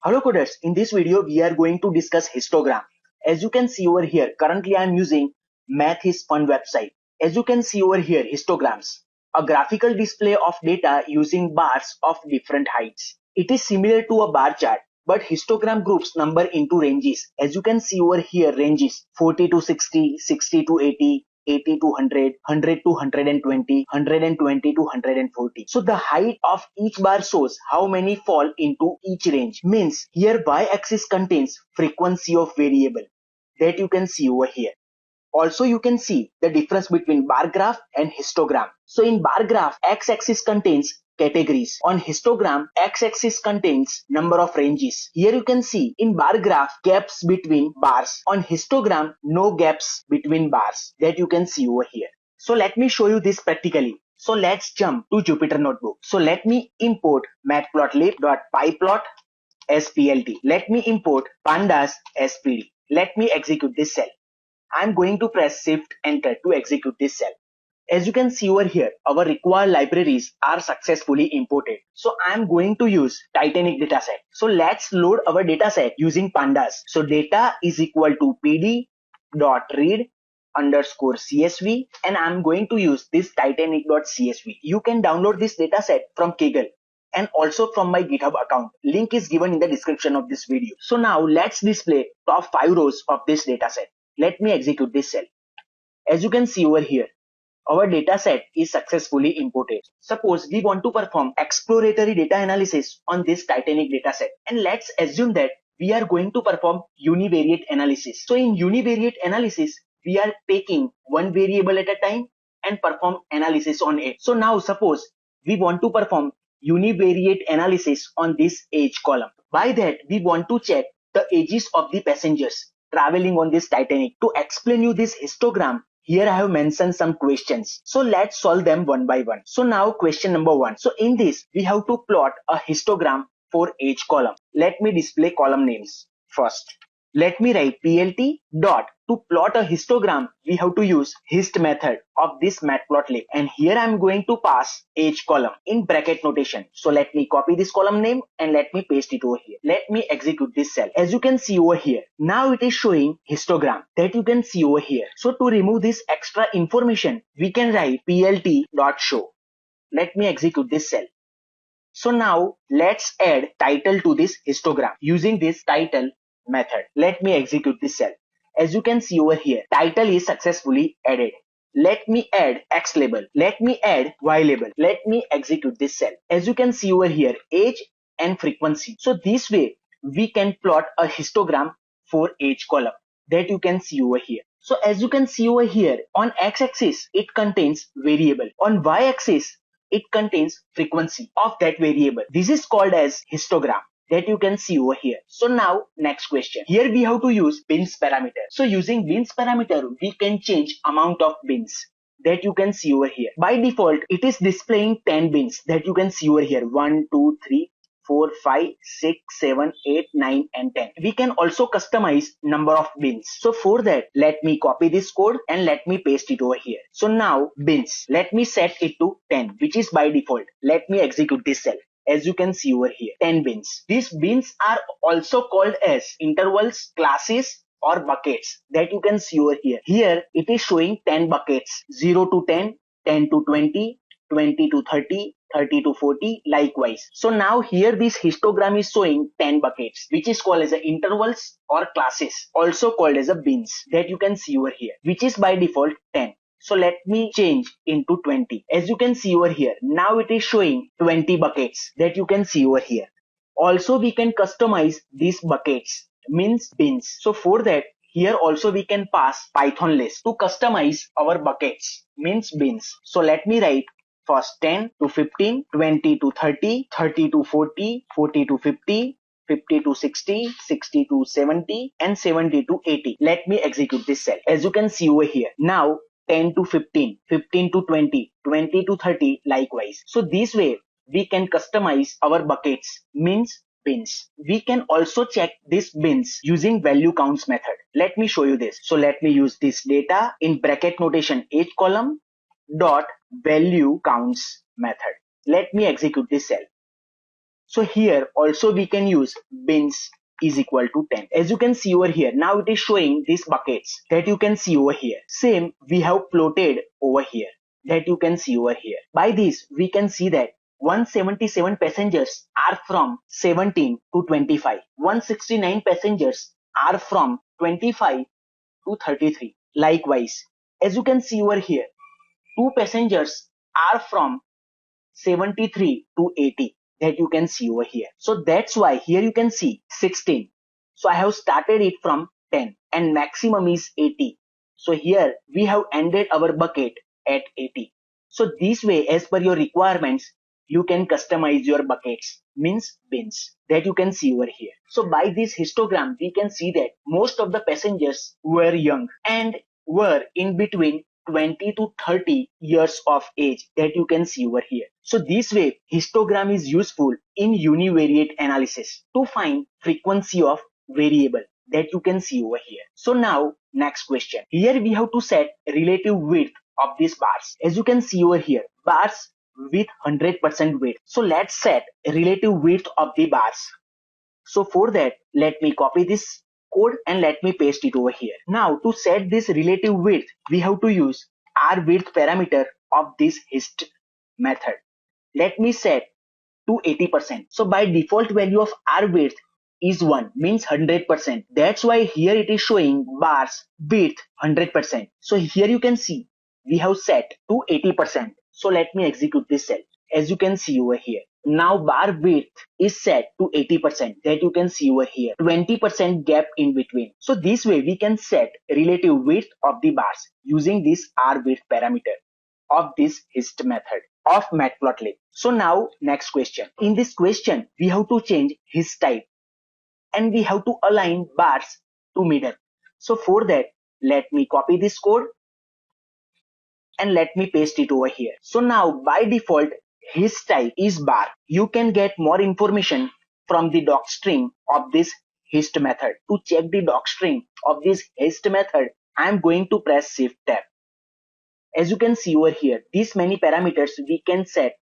Hello coders, in this video we are going to discuss histogram. As you can see over here, currently I am using Math is Fun website. As you can see over here, histograms, a graphical display of data using bars of different heights. It is similar to a bar chart, but histogram groups number into ranges. As you can see over here, ranges 40 to 60, 60 to 80, 80 to 100, 100 to 120, 120 to 140. So the height of each bar shows how many fall into each range. Means here y-axis contains frequency of variable that you can see over here. Also, you can see the difference between bar graph and histogram. So in bar graph, x-axis contains categories. On histogram, x-axis contains number of ranges. Here you can see in bar graph, gaps between bars. On histogram, no gaps between bars that you can see over here. So let me show you this practically. So let's jump to Jupyter Notebook. So let me import matplotlib.pyplot as PLT. Let me import pandas as PD. Let me execute this cell. I'm going to press Shift Enter to execute this cell. As you can see over here, our required libraries are successfully imported. So I'm going to use Titanic dataset. So let's load our dataset using pandas. So data is equal to pd.read underscore CSV, and I'm going to use this titanic.csv. You can download this dataset from Kaggle and also from my GitHub account. Link is given in the description of this video. So now let's display top 5 rows of this dataset. Let me execute this cell. As you can see over here, our dataset is successfully imported. Suppose we want to perform exploratory data analysis on this Titanic dataset, and let's assume that we are going to perform univariate analysis. So in univariate analysis, we are taking one variable at a time and perform analysis on it. So now suppose we want to perform univariate analysis on this age column. By that, we want to check the ages of the passengers traveling on this Titanic. To explain you this histogram, here I have mentioned some questions. So let's solve them one by one. So now question number 1. So in this, we have to plot a histogram for age column. Let me display column names first. Let me write PLT dot. To plot a histogram, we have to use hist method of this matplotlib. And here I'm going to pass age column in bracket notation. So let me copy this column name and let me paste it over here. Let me execute this cell. As you can see over here, now it is showing histogram that you can see over here. So to remove this extra information, we can write PLT dot show. Let me execute this cell. So now let's add title to this histogram using this title method. Let me execute this cell. As you can see over here, title is successfully added. Let me add X label. Let me add Y label. Let me execute this cell. As you can see over here, age and frequency. So this way we can plot a histogram for age column that you can see over here. So as you can see over here, on X-axis, it contains variable. On Y-axis, it contains frequency of that variable. This is called as histogram that you can see over here. So now next question. Here we have to use bins parameter. So using bins parameter, we can change amount of bins that you can see over here. By default, it is displaying 10 bins that you can see over here. 1, 2, 3, 4, 5, 6, 7, 8, 9 and 10. We can also customize number of bins. So for that, let me copy this code and let me paste it over here. So now bins, let me set it to 10, which is by default. Let me execute this cell. As you can see over here, 10 bins. These bins are also called as intervals, classes or buckets that you can see over here. Here it is showing 10 buckets, 0 to 10, 10 to 20, 20 to 30, 30 to 40, likewise. So now here this histogram is showing 10 buckets, which is called as a intervals or classes, also called as a bins that you can see over here, which is by default 10. So let me change into 20. As you can see over here, now it is showing 20 buckets that you can see over here. Also we can customize these buckets, means bins. So for that, here also we can pass Python list to customize our buckets, means bins. So let me write first 10 to 15, 20 to 30, 30 to 40, 40 to 50, 50 to 60, 60 to 70 and 70 to 80. Let me execute this cell. As you can see over here, now 10 to 15, 15 to 20, 20 to 30, likewise. So this way we can customize our buckets, means bins. We can also check these bins using value counts method. Let me show you this. So let me use this data in bracket notation age column dot value counts method. Let me execute this cell. So here also we can use bins is equal to 10. As you can see over here, now it is showing these buckets that you can see over here. Same we have plotted over here that you can see over here. By this we can see that 177 passengers are from 17 to 25. 169 passengers are from 25 to 33. Likewise, as you can see over here, 2 passengers are from 73 to 80 that you can see over here. So that's why here you can see 16. So I have started it from 10 and maximum is 80. So here we have ended our bucket at 80. So this way, as per your requirements, you can customize your buckets, means bins, that you can see over here. So by this histogram, we can see that most of the passengers were young and were in between 20 to 30 years of age that you can see over here. So this way, histogram is useful in univariate analysis to find frequency of variable that you can see over here. So now next question. Here we have to set relative width of these bars. As you can see over here, bars with 100% width. So let's set relative width of the bars. So for that, let me copy this code and let me paste it over here. Now to set this relative width, we have to use R width parameter of this hist method. Let me set to 80%. So by default value of R width is 1, means 100%. That's why here it is showing bars width 100%. So here you can see we have set to 80%. So let me execute this cell. As you can see over here, now bar width is set to 80% that you can see over here, 20% gap in between. So this way we can set relative width of the bars using this R width parameter of this hist method of matplotlib. So now next question. In this question we have to change hist type and we have to align bars to middle. So for that, let me copy this code and let me paste it over here. So now by default hist type is bar. You can get more information from the docstring of this hist method. To check the docstring of this hist method, I am going to press shift tab. As you can see over here, these many parameters we can set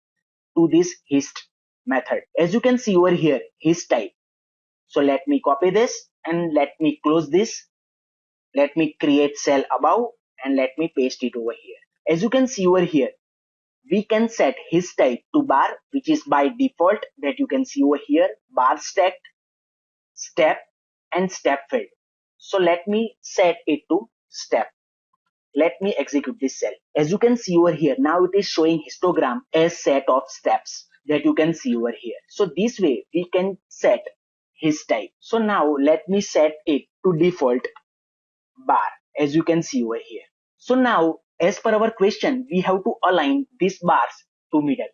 to this hist method. As you can see over here, hist type. So let me copy this and let me close this. Let me create cell above and let me paste it over here. As you can see over here, we can set hist type to bar, which is by default that you can see over here, bar stacked, step and step filled. So let me set it to step. Let me execute this cell. As you can see over here, now it is showing histogram as set of steps that you can see over here. So this way we can set hist type. So now let me set it to default bar, as you can see over here. So now as per our question, we have to align these bars to middle.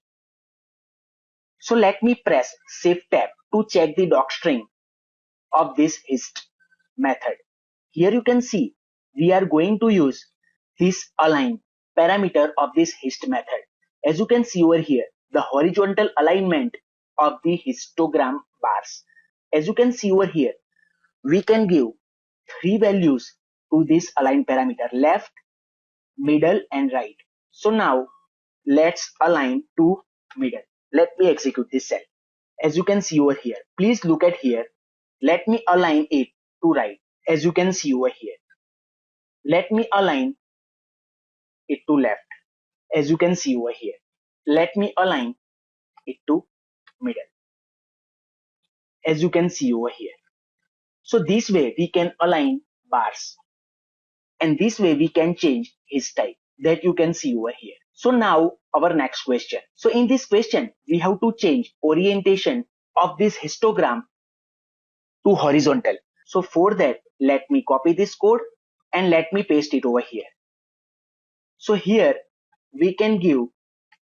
So let me press shift tab to check the docstring of this hist method. Here you can see we are going to use this align parameter of this hist method. As you can see over here, the horizontal alignment of the histogram bars. As you can see over here, we can give 3 values to this align parameter: left, middle and right. So now let's align to middle. Let me execute this cell. As you can see over here, please look at here. Let me align it to right. As you can see over here, let me align it to left. As you can see over here, let me align it to middle. As you can see over here. So this way we can align bars and this way we can change hist type that you can see over here. So now our next question. So in this question we have to change orientation of this histogram to horizontal. So for that, let me copy this code and let me paste it over here. So here we can give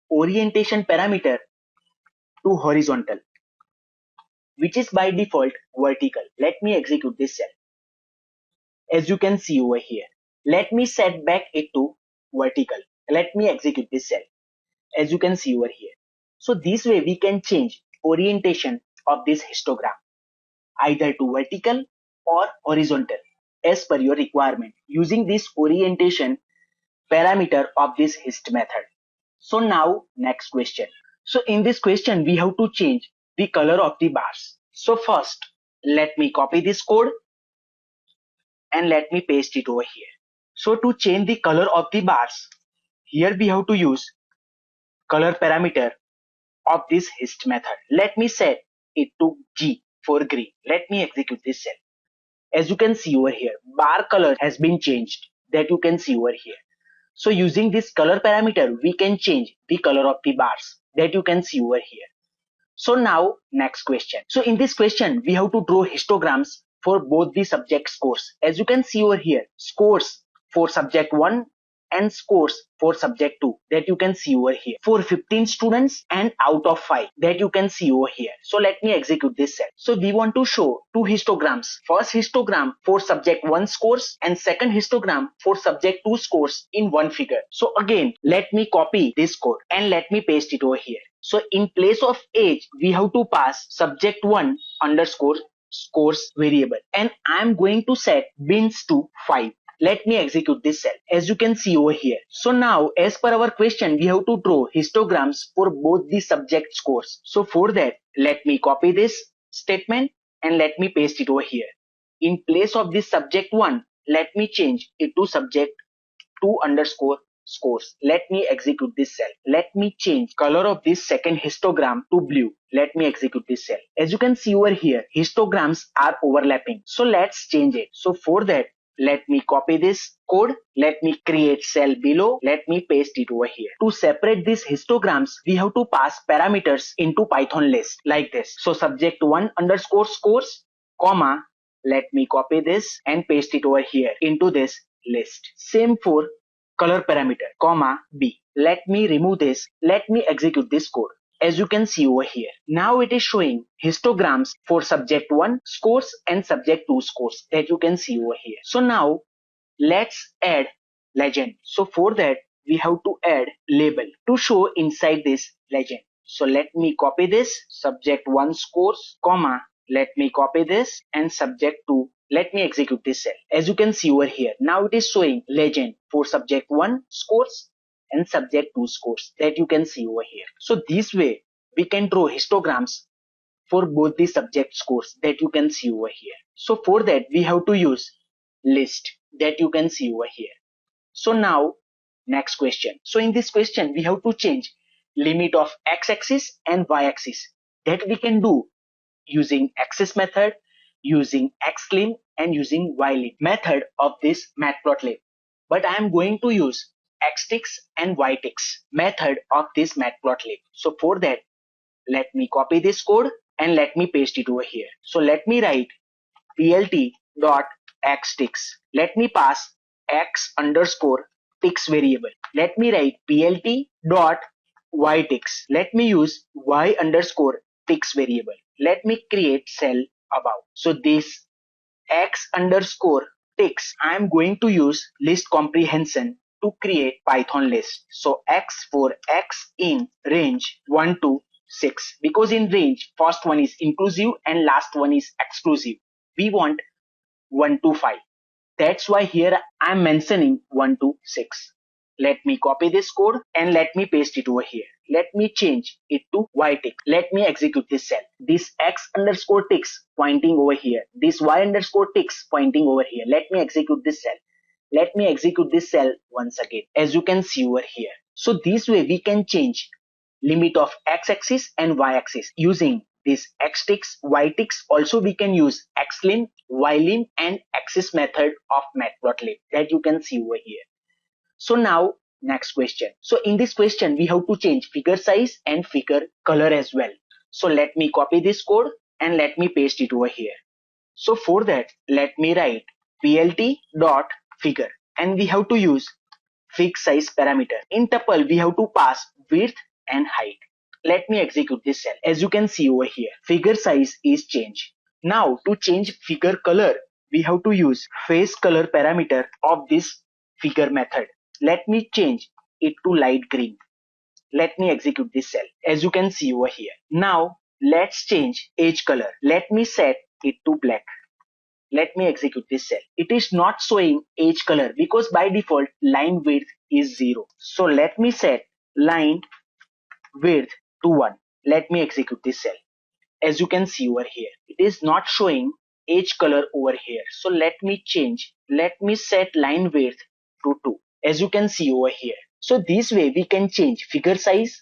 orientation parameter to horizontal, which is by default vertical. Let me execute this cell. As you can see over here, let me set back it to vertical. Let me execute this cell. As you can see over here. So this way we can change orientation of this histogram either to vertical or horizontal as per your requirement using this orientation parameter of this hist method. So now next question. So in this question we have to change the color of the bars. So first, let me copy this code and let me paste it over here. So to change the color of the bars, here we have to use color parameter of this hist method. Let me set it to G for green. Let me execute this cell. As you can see over here, bar color has been changed, that you can see over here. So using this color parameter, we can change the color of the bars, that you can see over here. So now next question. So in this question, we have to draw histograms for both the subject scores. As you can see over here, scores for subject 1 and scores for subject 2, that you can see over here, for 15 students and out of 5, that you can see over here. So let me execute this cell. So we want to show two histograms. First histogram for subject 1 scores and second histogram for subject 2 scores in one figure. So again, let me copy this code and let me paste it over here. So in place of age, we have to pass subject 1 underscore scores variable, and I'm going to set bins to 5. Let me execute this cell, as you can see over here. So now, as per our question, we have to draw histograms for both the subject scores. So for that, let me copy this statement and let me paste it over here. In place of this subject 1, let me change it to subject 2 underscore scores. Let me execute this cell. Let me change color of this second histogram to blue. Let me execute this cell. As you can see over here, histograms are overlapping. So let's change it. So for that, let me copy this code. Let me create cell below. Let me paste it over here. To separate these histograms, we have to pass parameters into Python list like this. So subject 1 underscore scores, comma, let me copy this and paste it over here into this list. Same for color parameter, comma, B. Let me remove this. Let me execute this code. As you can see over here, now it is showing histograms for subject 1 scores and subject 2 scores, that you can see over here. So now let's add legend. So for that, we have to add label to show inside this legend. So let me copy this subject 1 scores, comma, let me copy this and subject 2. Let me execute this cell. As you can see over here, now it is showing legend for subject 1 scores and subject 2 scores, that you can see over here. So this way we can draw histograms for both the subject scores, that you can see over here. So for that, we have to use list, that you can see over here. So now next question. So in this question, we have to change limit of x-axis and y-axis, that we can do using axis method, using xlim and using ylim method of this matplotlib. But I am going to use xtix and ytix method of this matplotlib. So for that, let me copy this code and let me paste it over here. So let me write plt.xtix. Let me pass x underscore tix variable. Let me write plt.ytix. Let me use y underscore tix variable. Let me create cell above. So this x underscore tix, I am going to use list comprehension to create Python list. So x for x in range 1 to 6, because in range first one is inclusive and last one is exclusive. We want 1 to 5. That's why here I am mentioning 1 to 6. Let me copy this code and let me paste it over here. Let me change it to ytix. Let me execute this cell. This x underscore tix pointing over here. This y underscore tix pointing over here. Let me execute this cell. Let me execute this cell once again, as you can see over here. So this way we can change limit of x-axis and y-axis using this xtix, ytix. Also we can use xlim, ylim and axis method of matplotlib, that you can see over here. So now next question. So in this question, we have to change figure size and figure color as well. So let me copy this code and let me paste it over here. So for that, let me write plt.figure, and we have to use fig size parameter. In tuple, we have to pass width and height. Let me execute this cell. As you can see over here, figure size is changed. Now to change figure color, we have to use face color parameter of this figure method. Let me change it to light green. Let me execute this cell, as you can see over here. Now let's change edge color. Let me set it to black. Let me execute this cell. It is not showing edge color because by default line width is 0. So let me set line width to 1. Let me execute this cell. as you can see over here, it is not showing edge color over here. So let me change. Let me set line width to 2, as you can see over here. So this way we can change figure size,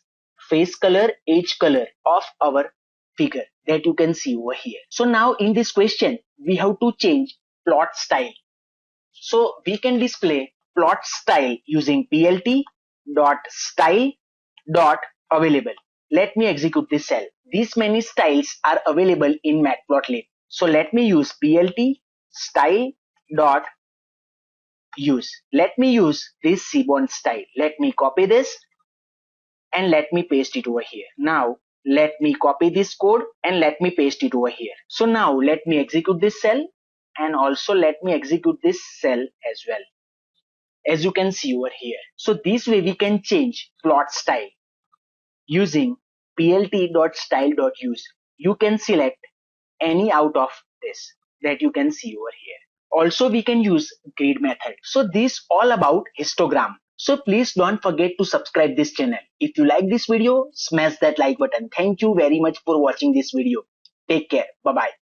face color, edge color of our figure that you can see over here. So now in this question, we have to change plot style. So we can display plot style using plt dot style dot available. Let me execute this cell. These many styles are available in matplotlib. So let me use plt style dot use. Let me use this seaborn style. Let me copy this and let me paste it over here. Now let me copy this code and let me paste it over here. So now let me execute this cell and also let me execute this cell as well, as you can see over here. So this way we can change plot style using plt.style.use. You can select any out of this that you can see over here. Also we can use grid method. So this all about histogram. So please don't forget to subscribe this channel. If you like this video, smash that like button. Thank you very much for watching this video. Take care. Bye bye.